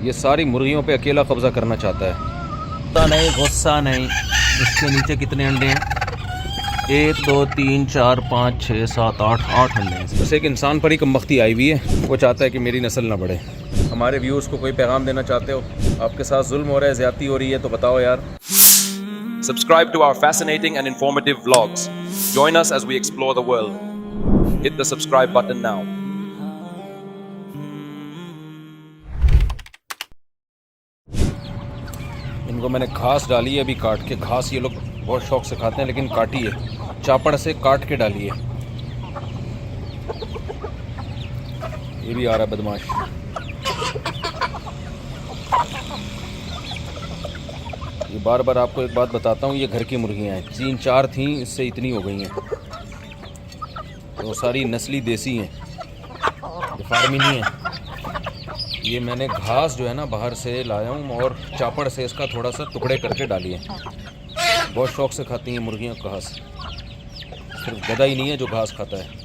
ये सारी मुर्गियों पे अकेला कब्जा करना चाहता है। गुस्सा नहीं। इसके नीचे कितने अंडे हैं? 1 2 3 4 5 6 7 8 अंडे हैं। बस एक इंसान पर ही कमबख्ती आई हुई है, वो चाहता है कि मेरी नस्ल ना बढ़े। हमारे व्यूअर्स को कोई पैगाम देना चाहते हो? आपके साथ जुल्म हो रहा है, ज़्यादती हो रही है, तो बताओ यार। Subscribe to our fascinating and informative vlogs. Join us as we explore the world. Hit the subscribe button now. इनको मैंने घास डाली है अभी काट के। घास ये लोग बहुत शौक से खाते हैं, लेकिन काटी है, चापड़ से काट के डाली है। ये भी आ रहा है बदमाश। ये बार बार आपको एक बात बताता हूँ, ये घर की मुर्गियाँ हैं। 3-4 थीं, इससे इतनी हो गई हैं। तो सारी नस्ली देसी हैं, ये फार्मी नहीं है। ये मैंने घास जो है ना बाहर से लाया हूँ और चापड़ से इसका थोड़ा सा टुकड़े करके डाली है। बहुत शौक से खाती हैं मुर्गियाँ घास। सिर्फ गधा ही नहीं है जो घास खाता है।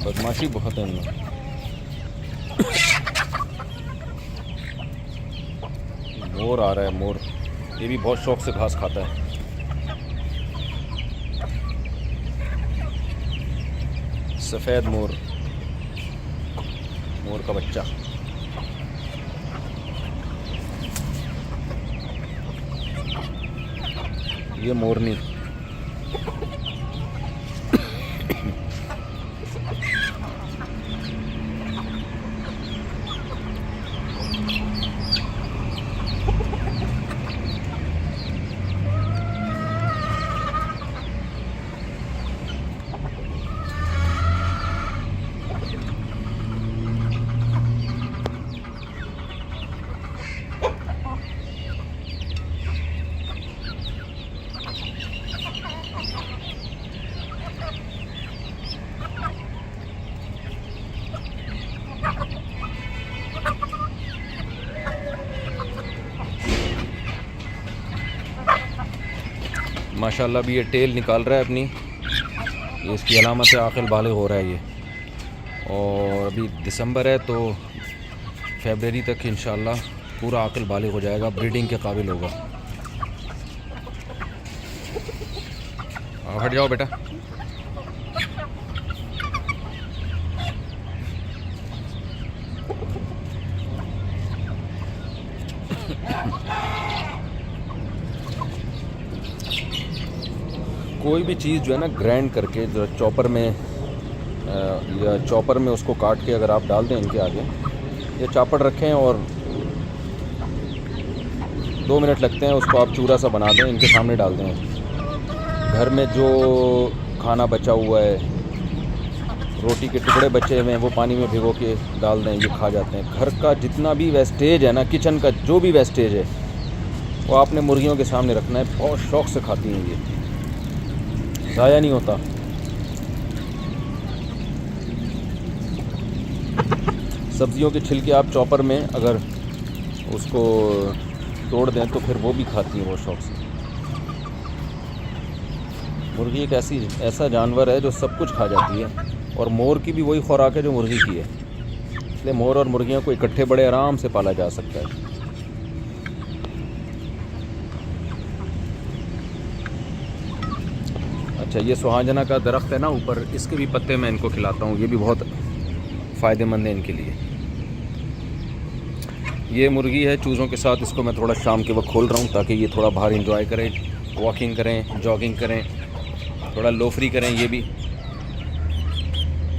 बदमाशी बहुत है इनमें। मोर आ रहा है, मोर। ये भी बहुत शौक से घास खाता है। सफ़ेद मोर, मोर का बच्चा। ये मोरनी। माशाल्लाह भी ये टेल निकाल रहा है अपनी। ये इसकी अलामत है, आखिर बालिग हो रहा है ये। और अभी दिसंबर है, तो फरवरी तक इंशाल्लाह पूरा आकिल बालिग हो जाएगा, ब्रीडिंग के काबिल होगा। हट जाओ बेटा। कोई भी चीज़ जो है ना ग्राइंड करके जो चॉपर में या चॉपर में उसको काट के अगर आप डाल दें इनके आगे, ये चापड़ रखें और 2 मिनट लगते हैं, उसको आप चूरा सा बना दें, इनके सामने डाल दें। घर में जो खाना बचा हुआ है, रोटी के टुकड़े बचे हुए हैं, वो पानी में भिगो के डाल दें, ये खा जाते हैं। घर का जितना भी वेस्टेज है ना, किचन का जो भी वेस्टेज है, वो आपने मुर्गियों के सामने रखना है। बहुत शौक़ से खाती हैं ये, ज़ाया नहीं होता। सब्जियों के छिलके आप चॉपर में अगर उसको तोड़ दें तो फिर वो भी खाती हैं बहुत शौक़ से। मुर्गी एक ऐसा जानवर है जो सब कुछ खा जाती है, और मोर की भी वही खुराक है जो मुर्गी की है। इसलिए मोर और मुर्गियों को इकट्ठे बड़े आराम से पाला जा सकता है। अच्छा, ये सुहाजना का दरख्त है ना ऊपर, इसके भी पत्ते मैं इनको खिलाता हूँ, ये भी बहुत फ़ायदेमंद है इनके लिए। ये मुर्गी है चूज़ों के साथ, इसको मैं थोड़ा शाम के वक्त खोल रहा हूँ ताकि ये थोड़ा बाहर एंजॉय करें, वॉकिंग करें, जॉगिंग करें, थोड़ा लोफरी करें। ये भी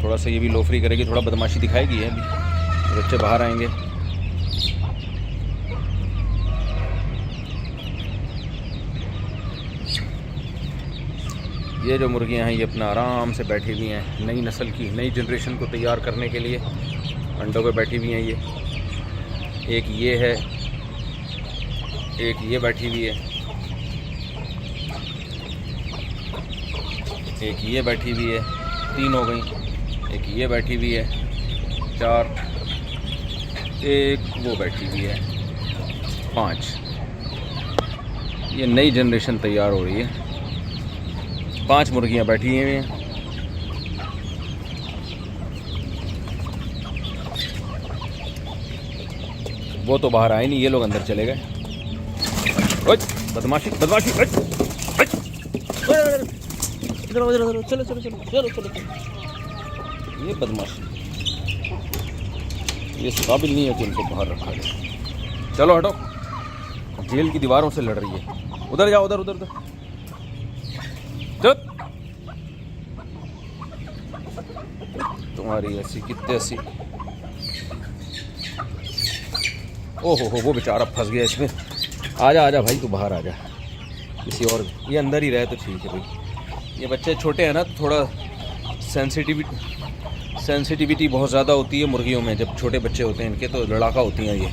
थोड़ा सा ये भी लोफरी करेगी, थोड़ा बदमाशी दिखाएगी। ये भी बच्चे बाहर आएंगे। ये जो मुर्गियां हैं ये अपना आराम से बैठी हुई हैं, नई नस्ल की नई जनरेशन को तैयार करने के लिए अंडों पे बैठी हुई हैं। ये एक ये है, एक ये बैठी हुई है, एक ये बैठी हुई है, 3 हो गई। एक ये बैठी हुई है, 4। एक वो बैठी हुई है, 5। ये नई जनरेशन तैयार हो रही है। 5 मुर्गियाँ बैठी हुई हैं। वो तो बाहर आए नहीं, ये लोग अंदर चले गए। बदमाशी बदमाशी। चलो चलो चलो चलो चलो चलो। ये बदमाशी, ये इस काबिल नहीं है कि इनको बाहर रखा जाए। चलो हटो, जेल की दीवारों से लड़ रही है। उधर जाओ, उधर उधर उधर। चल, तुम्हारी ऐसी कितने ऐसी। ओहो हो, वो बेचारा फंस गया इसमें। आजा आजा भाई, तू बाहर आजा। किसी और, ये अंदर ही रहे तो ठीक है भाई। ये बच्चे छोटे हैं ना, तो थोड़ा सेंसिटिविटी बहुत ज़्यादा होती है मुर्गियों में। जब छोटे बच्चे होते हैं इनके, तो लड़ाका होती हैं ये।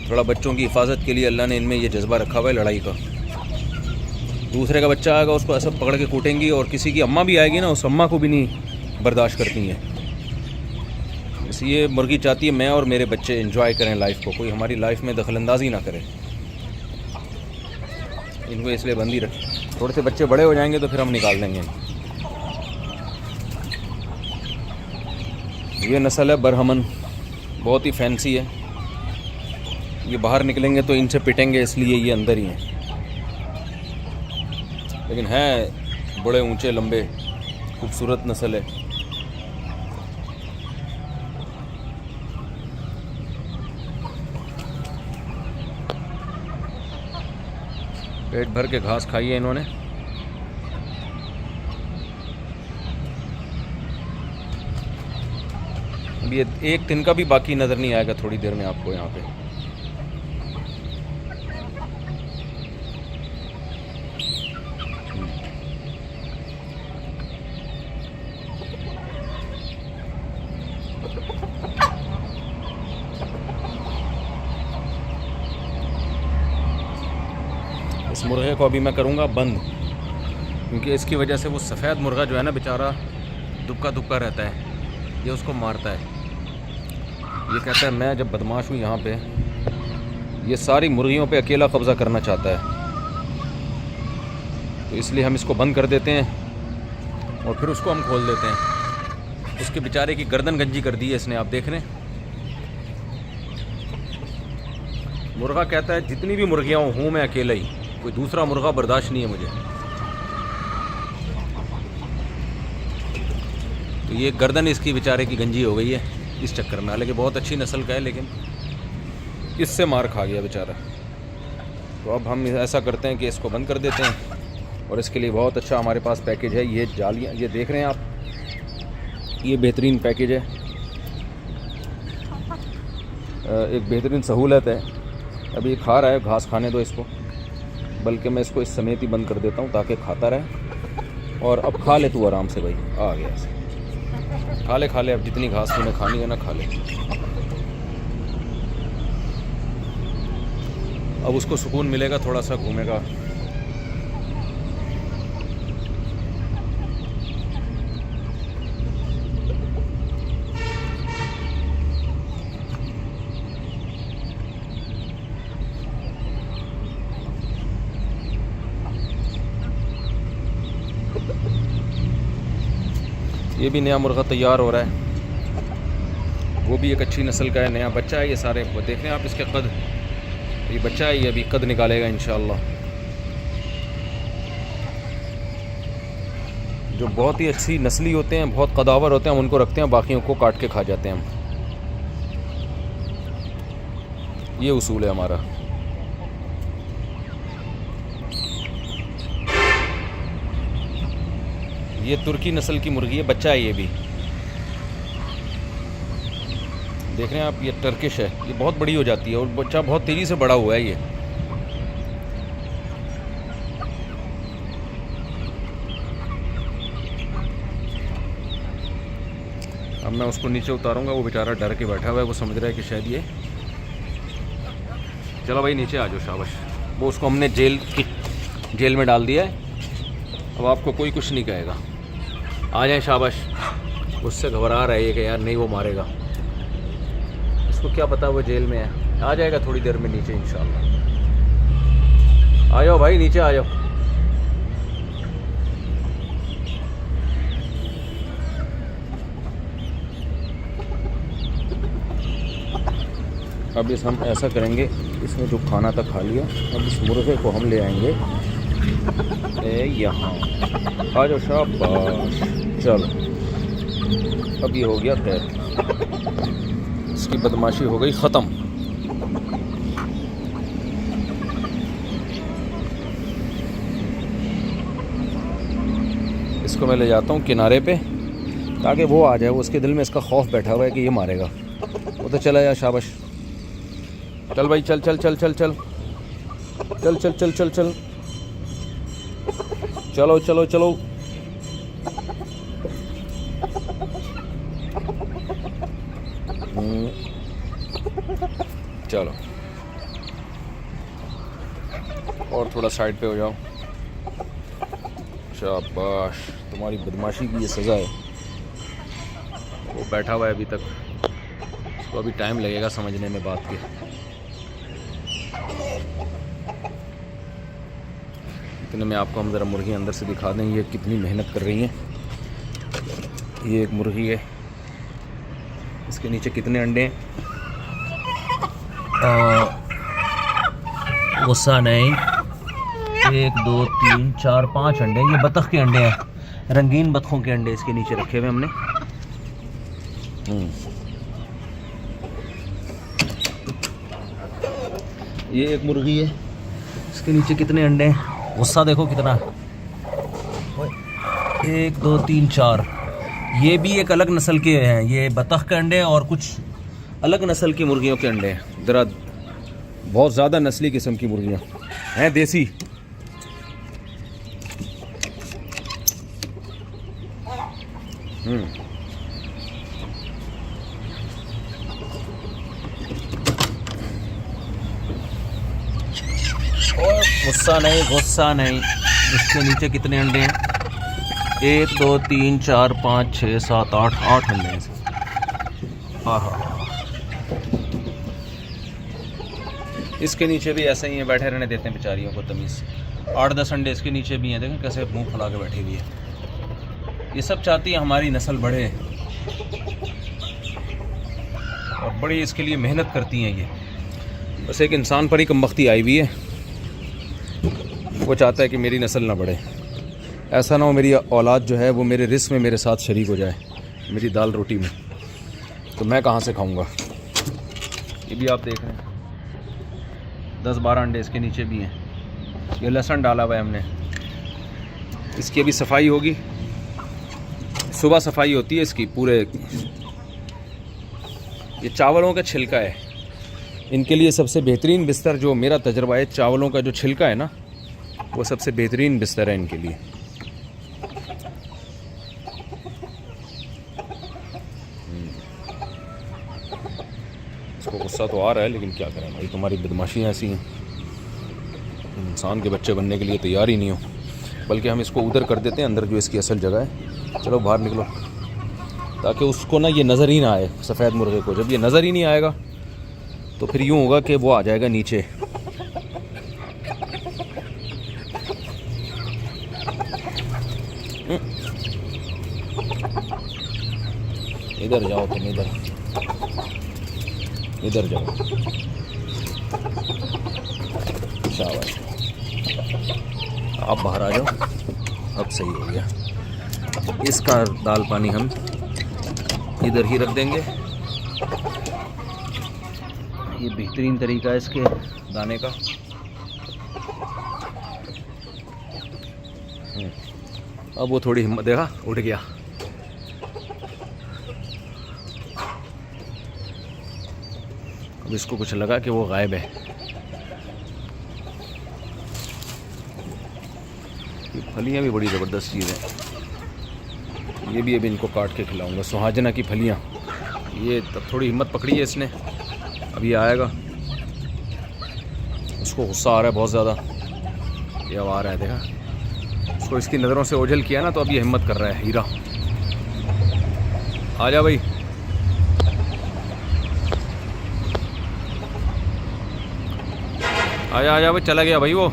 थोड़ा बच्चों की हिफाजत के लिए अल्लाह ने इनमें ये जज्बा रखा हुआ है लड़ाई का। दूसरे का बच्चा आएगा, उसको ऐसा पकड़ के कूटेंगी, और किसी की अम्मा भी आएगी ना, उस अम्मा को भी नहीं बर्दाश्त करती हैं। इसलिए मुर्गी चाहती है मैं और मेरे बच्चे एंजॉय करें लाइफ को, कोई हमारी लाइफ में दखलंदाजी ना करे। इनको इसलिए बंदी रख। थोड़े से बच्चे बड़े हो जाएंगे तो फिर हम निकाल देंगे। ये नस्ल है बरहमन, बहुत ही फैंसी है। ये बाहर निकलेंगे तो इनसे पिटेंगे, इसलिए ये अंदर ही हैं। लेकिन हैं बड़े ऊंचे लंबे, खूबसूरत नस्ल है। पेट भर के घास खाई है इन्होंने। अब ये एक तिनका भी बाकी नज़र नहीं आएगा थोड़ी देर में आपको यहाँ पे। इस मुर्गे को अभी मैं करूँगा बंद, क्योंकि इसकी वजह से वो सफ़ेद मुर्गा जो है ना बेचारा दुबका दुबका रहता है, ये उसको मारता है। ये कहता है मैं जब बदमाश हूँ यहाँ पे, ये सारी मुर्गियों पे अकेला कब्ज़ा करना चाहता है। तो इसलिए हम इसको बंद कर देते हैं और फिर उसको हम खोल देते हैं। उसके बेचारे की गर्दन गंजी कर दी है इसने, आप देख रहे हैं। मुर्गा कहता है जितनी भी मुर्गियाँ हूँ मैं अकेला ही, कोई दूसरा मुर्गा बर्दाश्त नहीं है मुझे। तो ये गर्दन इसकी बेचारे की गंजी हो गई है इस चक्कर में। हालांकि बहुत अच्छी नस्ल का है, लेकिन इससे मार खा गया बेचारा। तो अब हम ऐसा करते हैं कि इसको बंद कर देते हैं, और इसके लिए बहुत अच्छा हमारे पास पैकेज है। ये जालियाँ, ये देख रहे हैं आप, ये बेहतरीन पैकेज है, एक बेहतरीन सहूलत है। अभी ये खा रहा है, घास खाने दो इसको, बल्कि मैं इसको इस समेत ही बंद कर देता हूँ ताकि खाता रहे। और अब खा ले तू आराम से भाई, आ गया ऐसे। खा ले अब जितनी घास तूने खानी है ना, खा ले। अब उसको सुकून मिलेगा, थोड़ा सा घूमेगा। ये भी नया मुर्गा तैयार हो रहा है, वो भी एक अच्छी नस्ल का है, नया बच्चा है। ये सारे वो देख रहे हैं आप, इसके कद, ये बच्चा है, ये अभी कद निकालेगा इंशाल्लाह। जो बहुत ही अच्छी नस्ली होते हैं, बहुत कदावर होते हैं, हम उनको रखते हैं, बाकियों को काट के खा जाते हैं हम। ये उसूल है हमारा। ये तुर्की नस्ल की मुर्गी है, बच्चा है ये भी, देख रहे हैं आप। ये टर्किश है, ये बहुत बड़ी हो जाती है और बच्चा बहुत तेज़ी से बड़ा हुआ है ये। अब मैं उसको नीचे उतारूंगा, वो बेचारा डर के बैठा हुआ है, वो समझ रहा है कि शायद ये चलो भाई नीचे आ जाओ, शाबाश। वो उसको हमने जेल में डाल दिया है, अब आपको कोई कुछ नहीं कहेगा। आ जाए, शाबाश। उससे घबरा रहा है कि यार नहीं वो मारेगा, उसको क्या पता वो जेल में है। आ जाएगा थोड़ी देर में नीचे इंशाल्लाह। आ जाओ भाई, नीचे आ जाओ। अब हम ऐसा करेंगे, इसने जो खाना था खा लिया, अब इस मुर्गे को हम ले आएंगे यहाँ। आ जाओ, शाबाश। चलो, अब ये हो गया तैर, इसकी बदमाशी हो गई ख़त्म। इसको मैं ले जाता हूँ किनारे पे ताकि वो आ जाए। वो उसके दिल में इसका खौफ बैठा हुआ है कि ये मारेगा। वो तो चला जा, शाबाश। चल भाई, चल चल चल चल चल चल चल चल चल चल चलो चलो चलो। चलो, और थोड़ा साइड पे हो जाओ। शाबाश, तुम्हारी बदमाशी की ये सज़ा है। वो बैठा हुआ है अभी तक, उसको अभी टाइम लगेगा समझने में बात की। इतने में आपको हम ज़रा मुर्गी अंदर से दिखा दें, ये कितनी मेहनत कर रही हैं। ये एक मुर्गी है, इसके नीचे कितने अंडे हैं? गुस्सा नहीं, 1 2 3 4 5 अंडे। ये बतख के अंडे हैं, रंगीन बतखों के अंडे इसके नीचे रखे हुए हमने। ये एक मुर्गी है, इसके नीचे कितने अंडे हैं? गुस्सा देखो कितना, 1 2 3 4। ये भी एक अलग नस्ल के हैं, ये बतख के अंडे और कुछ अलग नस्ल की मुर्गियों के अंडे हैं। ज़रा बहुत ज़्यादा नस्ली किस्म की मुर्गियाँ हैं, देसी। गुस्सा नहीं, गुस्सा नहीं। इसके नीचे कितने अंडे हैं? 1 2 3 4 5 6 7 8 अंडे हैं। इसके नीचे भी ऐसे ही है, बैठे रहने देते हैं बेचारियों को तमीज़। 8-10 अंडे इसके नीचे भी हैं, देखें कैसे मुंह फुला के बैठी हुई है। ये सब चाहती है हमारी नस्ल बढ़े और बड़ी इसके लिए मेहनत करती हैं। ये बस एक इंसान पर ही कमबख्ती आई हुई है, वो चाहता है कि मेरी नस्ल ना बढ़े। ऐसा ना हो मेरी औलाद जो है वो मेरे रिस्क में मेरे साथ शरीक हो जाए, मेरी दाल रोटी में, तो मैं कहाँ से खाऊंगा। ये भी आप देख रहे हैं, 10-12 अंडे इसके नीचे भी हैं। ये लहसुन डाला हुआ है हमने, इसकी अभी सफाई होगी। सुबह सफाई होती है इसकी पूरे। ये चावलों का छिलका है, इनके लिए सबसे बेहतरीन बिस्तर, जो मेरा तजर्बा है, चावलों का जो छिलका है ना, वो सबसे बेहतरीन बिस्तर है इनके लिए। इसको गुस्सा तो आ रहा है, लेकिन क्या करें भाई, तुम्हारी बदमाशियाँ ऐसी हैं। इंसान के बच्चे बनने के लिए तैयार ही नहीं हो। बल्कि हम इसको उधर कर देते हैं, अंदर जो इसकी असल जगह है। चलो बाहर निकलो, ताकि उसको ना ये नज़र ही ना आए, सफ़ेद मुर्गे को। जब ये नज़र ही नहीं आएगा तो फिर यूँ होगा कि वो आ जाएगा नीचे। इधर जाओ तुम, इधर जाओ। शाबाश, आप बाहर आ जाओ। अब सही हो गया। इसका दाल पानी हम इधर ही रख देंगे। ये बेहतरीन तरीका है इसके दाने का। अब वो थोड़ी हिम्मत, देखा उठ गया। अब इसको कुछ लगा कि वो गायब है। ये फलियाँ भी बड़ी ज़बरदस्त चीज़ है। ये भी अभी इनको काट के खिलाऊंगा, सुहाजना की फलियाँ। ये तब थोड़ी हिम्मत पकड़ी है इसने, अब ये आएगा। उसको गुस्सा आ रहा है बहुत ज़्यादा, ये अब आ रहा है, देखा उसको इसकी नज़रों से ओझल किया ना, तो अब ये हिम्मत कर रहा है। हीरा आ जा भाई, आजा भाई, चला गया भाई वो।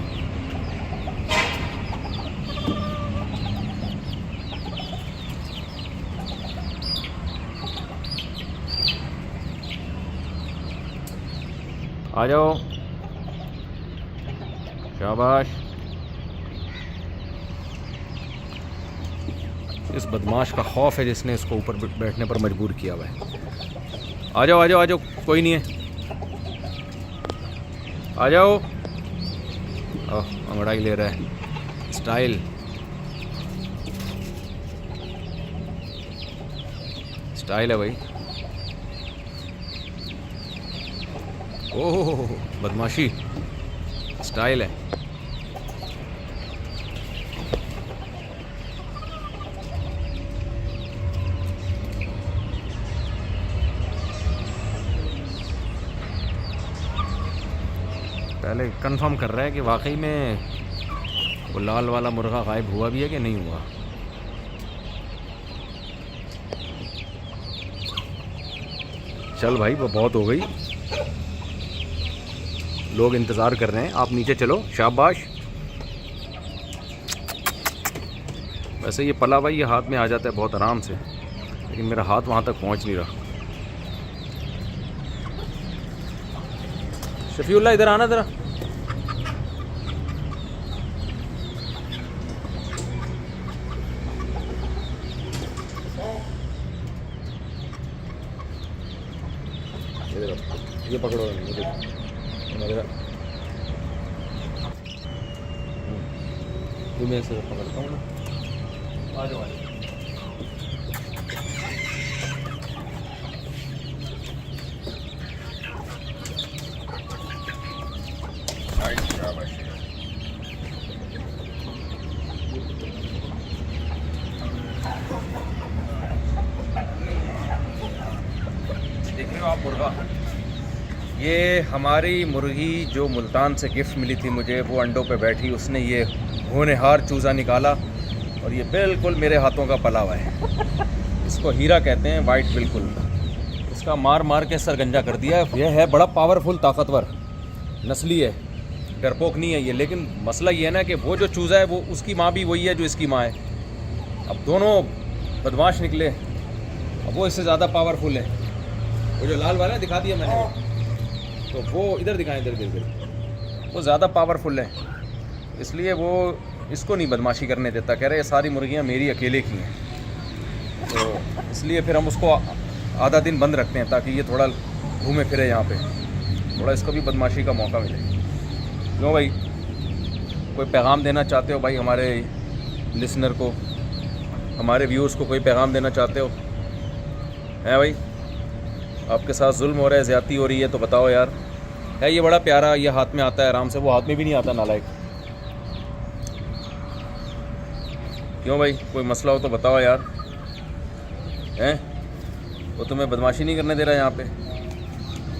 आ जाओ, शाबाश। इस बदमाश का खौफ है जिसने इसको ऊपर बैठने पर मजबूर किया हुआ है। आ जाओ आ जाओ आ जाओ, कोई नहीं है, आ जाओ। ओह, अंगड़ाई ले रहा है, स्टाइल स्टाइल है भाई। ओह, बदमाशी स्टाइल है। पहले कंफर्म कर रहा है कि वाकई में वो लाल वाला मुर्गा गायब हुआ भी है कि नहीं हुआ। चल भाई, वो बहुत हो गई, लोग इंतज़ार कर रहे हैं, आप नीचे चलो, शाबाश। वैसे ये पला भाई, ये हाथ में आ जाता है बहुत आराम से, लेकिन मेरा हाथ वहाँ तक पहुँच नहीं रहा। शफीउल्लाह इधर आना ज़रा। ये पकड़ो, ये मैं से पकड़ता हूँ ना। आ जाओ देख रहे हो आप मुर्गा, ये हमारी मुर्गी जो मुल्तान से गिफ्ट मिली थी मुझे, वो अंडों पे बैठी, उसने ये होनहार चूज़ा निकाला और ये बिल्कुल मेरे हाथों का पला हुआ है। इसको हीरा कहते हैं, वाइट बिल्कुल। इसका मार मार के सरगंजा कर दिया। यह है बड़ा पावरफुल, ताकतवर, नस्ली है, डरपोक नहीं है ये। लेकिन मसला ये है ना कि वो जो चूज़ा है वो उसकी माँ भी वही है जो इसकी माँ है। अब दोनों बदमाश निकले, अब वो इससे ज़्यादा पावरफुल है। वो जो लाल वाला दिखा दिया मैंने, तो वो इधर दिखाएं, इधर वो ज़्यादा पावरफुल है, इसलिए वो इसको नहीं बदमाशी करने देता। कह रहे ये सारी मुर्गियाँ मेरी अकेले की हैं, तो इसलिए फिर हम उसको आधा दिन बंद रखते हैं ताकि ये थोड़ा घूमे फिरे यहाँ पे, थोड़ा इसको भी बदमाशी का मौका मिले। क्यों भाई, कोई पैगाम देना चाहते हो भाई हमारे लिसनर को, हमारे व्यूअर्स को कोई पैगाम देना चाहते हो? हैं भाई, आपके साथ जुल्म हो रहा है, ज़्यादती हो रही है, तो बताओ यार। है ये बड़ा प्यारा, ये हाथ में आता है आराम से, वो हाथ में भी नहीं आता नालायक। क्यों भाई, कोई मसला हो तो बताओ यार। हैं, वो तुम्हें बदमाशी नहीं करने दे रहा यहाँ पे?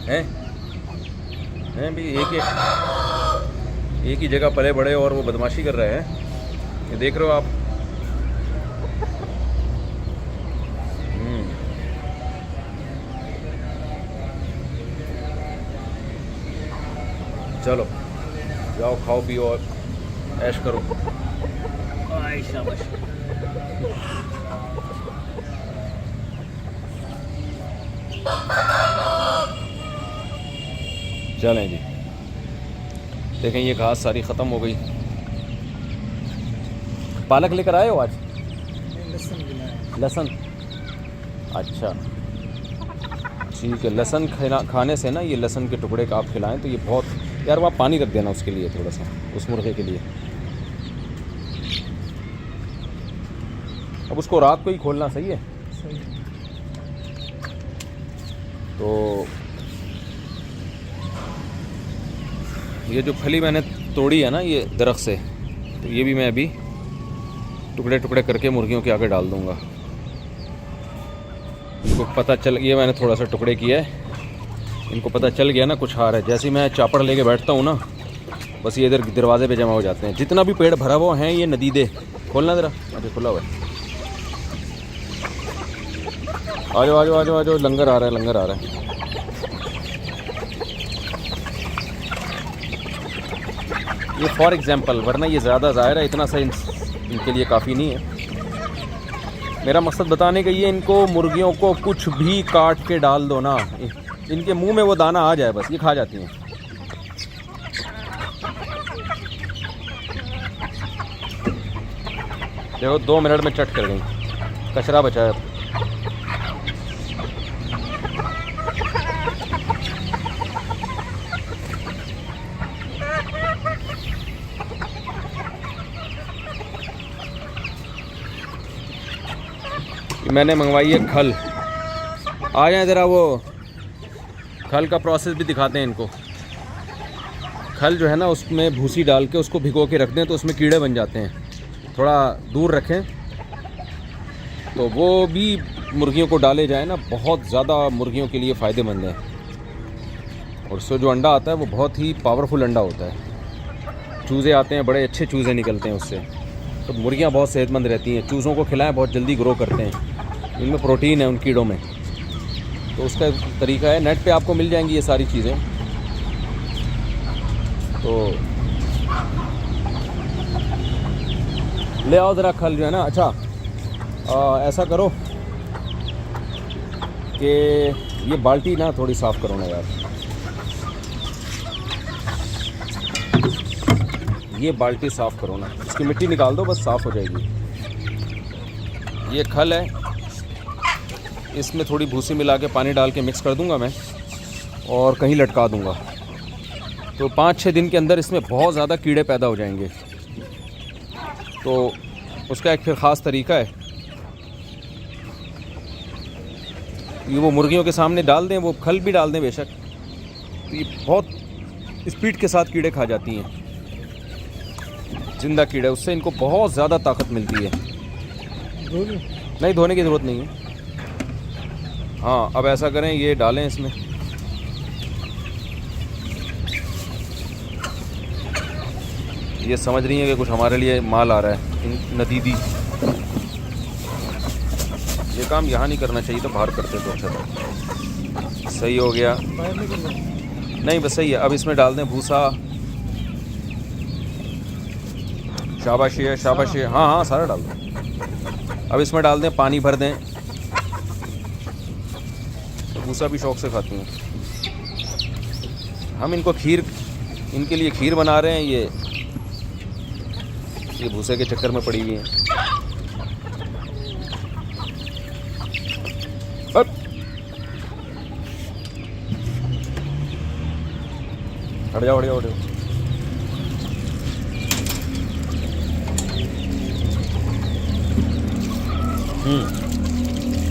हैं भाई, एक ही जगह पले बड़े और वो बदमाशी कर रहे हैं, ये देख रहे हो आप। चलो जाओ, खाओ पियो और ऐश करो। चलें जी, देखें ये घास सारी ख़त्म हो गई। पालक लेकर आए हो आज? लहसुन, अच्छा ठीक है। लहसुन खाने से ना, ये लहसुन के टुकड़े का आप खिलाएं तो ये बहुत, यार वहाँ पानी रख देना उसके लिए थोड़ा सा, उस मुर्गे के लिए। अब उसको रात को ही खोलना सही है। तो ये जो फली मैंने तोड़ी है ना ये दरख्त से, तो ये भी मैं अभी टुकड़े टुकड़े करके मुर्गियों के आगे डाल दूंगा। इनको पता चल, ये मैंने थोड़ा सा टुकड़े किया है, इनको पता चल गया ना कुछ हार है। जैसे ही मैं चापड़ लेके बैठता हूँ ना, बस ये इधर दरवाजे पे जमा हो जाते हैं। जितना भी पेड़ भरा हुआ है ये नदीदे। खोलना ज़रा। अच्छा खुला हुआ है। आ जाओ आ जाओ आ जाओ आ जाओ। लंगर आ रहा है, लंगर आ रहा है। ये फॉर एग्जांपल, वरना ये ज़्यादा ज़ाहिर है इतना सा इनके लिए काफ़ी नहीं है। मेरा मकसद बताने का ये, इनको मुर्गियों को कुछ भी काट के डाल दो ना, इनके मुंह में वो दाना आ जाए बस ये खा जाती हैं। देखो 2 मिनट में चट कर गई। कचरा बचा है। मैंने मंगवाई है खल। आ जाए ज़रा, वो खल का प्रोसेस भी दिखाते हैं इनको। खल जो है ना उसमें भूसी डाल के उसको भिगो के रख दें तो उसमें कीड़े बन जाते हैं। थोड़ा दूर रखें तो वो भी मुर्गियों को डाले जाए ना, बहुत ज़्यादा मुर्गियों के लिए फ़ायदेमंद है। और उससे जो अंडा आता है वो बहुत ही पावरफुल अंडा होता है। चूज़े आते हैं, बड़े अच्छे चूज़े निकलते हैं उससे। तो मुर्गियाँ बहुत सेहतमंद रहती हैं। चूज़ों को खिलाएं, बहुत जल्दी ग्रो करते हैं। इनमें प्रोटीन है उन कीड़ों में। तो उसका तरीका है, नेट पे आपको मिल जाएंगी ये सारी चीज़ें। तो ले आओ ज़रा खल जो है ना। अच्छा ऐसा करो कि ये बाल्टी ना थोड़ी साफ़ करो ना यार। ये बाल्टी साफ़ करो ना, इसकी मिट्टी निकाल दो, बस साफ़ हो जाएगी। ये खल है, इसमें थोड़ी भूसी मिला के पानी डाल के मिक्स कर दूंगा मैं और कहीं लटका दूंगा। तो 5-6 दिन के अंदर इसमें बहुत ज़्यादा कीड़े पैदा हो जाएंगे। तो उसका एक फिर ख़ास तरीका है, ये वो मुर्गियों के सामने डाल दें, वो खल भी डाल दें बेशक, तो ये बहुत स्पीड के साथ कीड़े खा जाती हैं, जिंदा कीड़े। उससे इनको बहुत ज़्यादा ताकत मिलती है। नहीं, धोने की ज़रूरत नहीं है। हाँ, अब ऐसा करें, ये डालें इसमें। ये समझ रही है कि कुछ हमारे लिए माल आ रहा है। नदीदी, ये काम यहाँ नहीं करना चाहिए, तो बाहर करते तो अच्छा था। सही हो गया। नहीं बस सही है। अब इसमें डाल दें भूसा। शाबाशी है, शाबाशी है। हाँ हाँ, सारा डाल दें। अब इसमें डाल दें, पानी भर दें। तो भूसा भी शौक से खाती हैं। हम इनको खीर, इनके लिए खीर बना रहे हैं। ये भूसे के चक्कर में पड़ी हुई हैं। हट जाओ, हट जाओ, हट जाओ।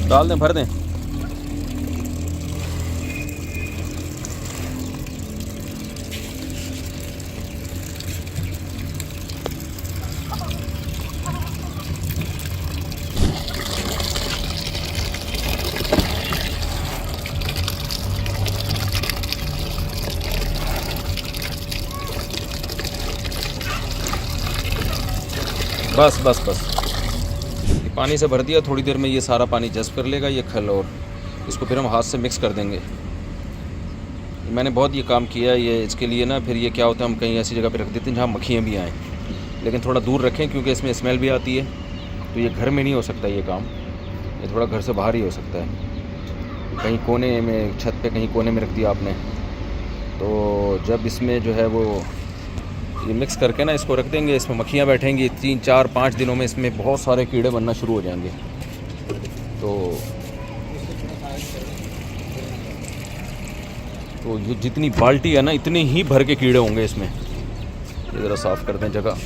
डाल दें, भर दें। बस बस बस, ये पानी से भर दिया। थोड़ी देर में ये सारा पानी जज़्ब कर लेगा ये खल, और इसको फिर हम हाथ से मिक्स कर देंगे। मैंने बहुत ये काम किया है। ये इसके लिए ना, फिर ये क्या होता है, हम कहीं ऐसी जगह पे रख देते हैं जहाँ मक्खियाँ भी आएँ, लेकिन थोड़ा दूर रखें क्योंकि इसमें स्मेल भी आती है। तो ये घर में नहीं हो सकता ये काम, ये थोड़ा घर से बाहर ही हो सकता है। कहीं कोने में, छत पे कहीं कोने में रख दिया आपने, तो जब इसमें जो है वो ये मिक्स करके ना इसको रख देंगे, इसमें मक्खियाँ बैठेंगी। 3-4-5 दिनों में इसमें बहुत सारे कीड़े बनना शुरू हो जाएंगे। तो ये जितनी बाल्टी है ना, इतने ही भर के कीड़े होंगे इसमें। ये ज़रा साफ़ कर दें जगह।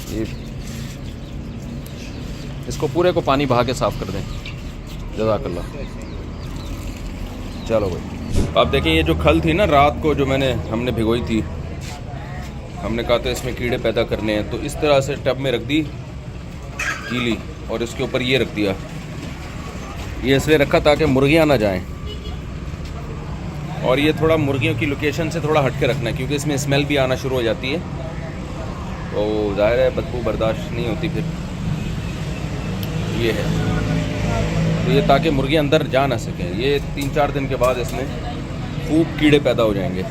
ये इसको पूरे को पानी बहा के साफ़ कर दें। जज़ाकल्लाह। चलो भाई, आप देखें ये जो खल थी ना, रात को जो हमने भिगोई थी, हमने कहा था इसमें कीड़े पैदा करने हैं, तो इस तरह से टब में रख दी गीली, और इसके ऊपर ये रख दिया। ये इसलिए रखा ताकि मुर्गियाँ ना जाएं। और ये थोड़ा मुर्गियों की लोकेशन से थोड़ा हट के रखना है, क्योंकि इसमें स्मेल भी आना शुरू हो जाती है, तो ज़ाहिर है बदबू बर्दाश्त नहीं होती फिर। ये है, तो ये ताकि मुर्गी अंदर जा ना सकें। ये 3-4 दिन के बाद इसमें खूब कीड़े पैदा हो जाएंगे।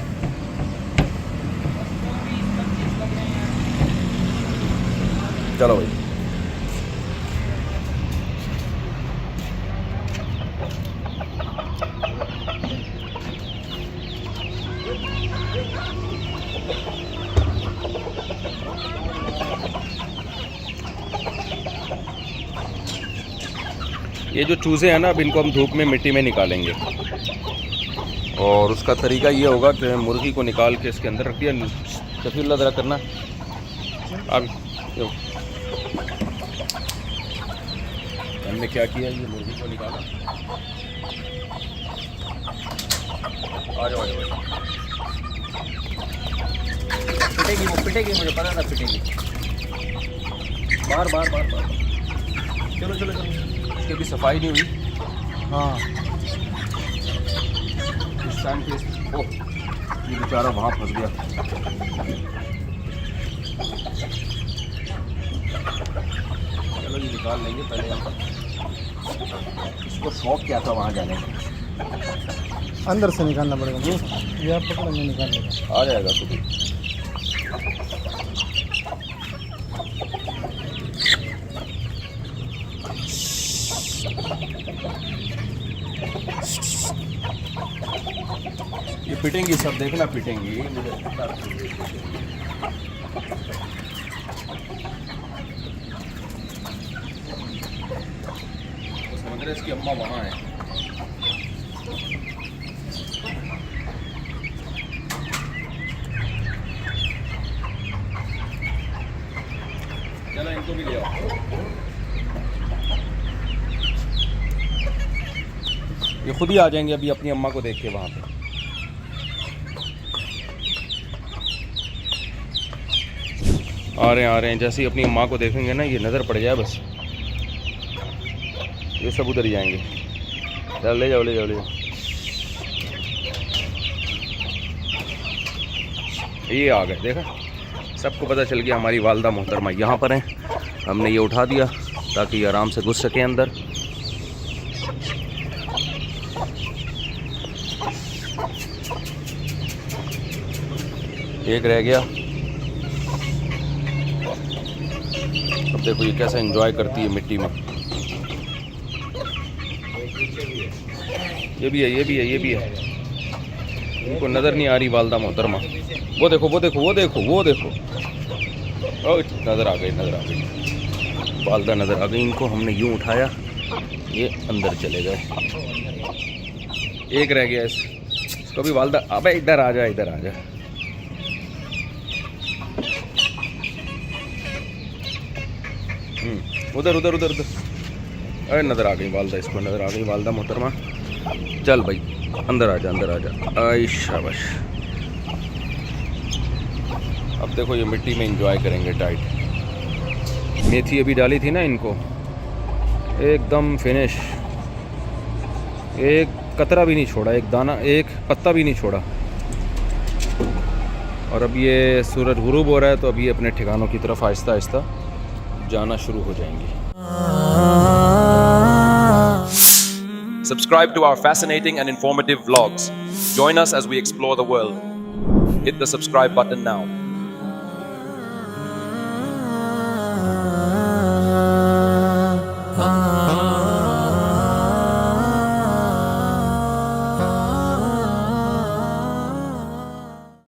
चलो भाई, ये जो चूज़े हैं ना, अब इनको हम धूप में मिट्टी में निकालेंगे, और उसका तरीका ये होगा कि मुर्गी को निकाल के इसके अंदर रख दिया। शफीउल्लाह ज़रा करना अब। हमने क्या किया, ये मुर्गी को निकाला। आ जाओ, पिटेगी वो, पिटेगी, मुझे पता था पिटेगी। बार बार बार बार। चलो चलो चलो, इसकी अभी सफाई नहीं हुई। हाँ, इस टाइम पे ओह, ये बेचारा वहाँ फंस गया। चलो ये निकाल लेंगे पहले हम। इसको शौक क्या था वहाँ जाने का? अंदर से निकालना पड़ेगा, ये आप पकड़ो, मैं निकाल लेगा। आ जाएगा खुद ही। ये पिटेंगी सब, देखना पिटेंगी, मुझे पता है। समझ रहे, इसकी अम्मा वहाँ है। चलो इनको भी ले आओ। ये खुद ही आ जाएंगे अभी अपनी अम्मा को देख के वहाँ पे। आ रहे हैं, जैसे ही अपनी अम्मा को देखेंगे ना, ये नज़र पड़ जाए बस, ये सब उधर ही जाएंगे। चल ले जाओ, ले जाओ, ले जाओ। ये आ गए, देखा, सबको पता चल गया हमारी वालदा मोहतरमा यहाँ पर हैं। हमने ये उठा दिया ताकि ये आराम से घुस सकें अंदर। एक रह गया। अब देखो ये कैसा एंजॉय करती है मिट्टी में। ये भी है, ये भी है, ये भी है। इनको नज़र नहीं आ रही वालदा मोहतरमा। वो देखो, वो देखो, वो देखो, वो देखो। ओ, नज़र आ गई, नज़र आ गई, वालदा नज़र आ गई। इनको हमने यूँ उठाया, ये अंदर चले गए। एक रह गया, इसको भी वालदा। अबे इधर आ जा, इधर आ जा। उधर उधर उधर उधर। अरे नज़र आ गई वालदा, इसको नज़र आ गई वालदा मोहतरमा। चल भाई अंदर आ जा, अंदर आ जा। आई शाबाश। अब देखो ये मिट्टी में एंजॉय करेंगे टाइट। मेथी अभी डाली थी ना इनको, एकदम फिनिश, एक कतरा भी नहीं छोड़ा, एक दाना, एक पत्ता भी नहीं छोड़ा। और अब ये सूरज गुरूब हो रहा है, तो अभी अपने ठिकानों की तरफ आहिस्ता आहिस्ता जाना शुरू हो जाएंगे। Subscribe to our fascinating and informative vlogs. Join us as we explore the world. Hit the subscribe button now.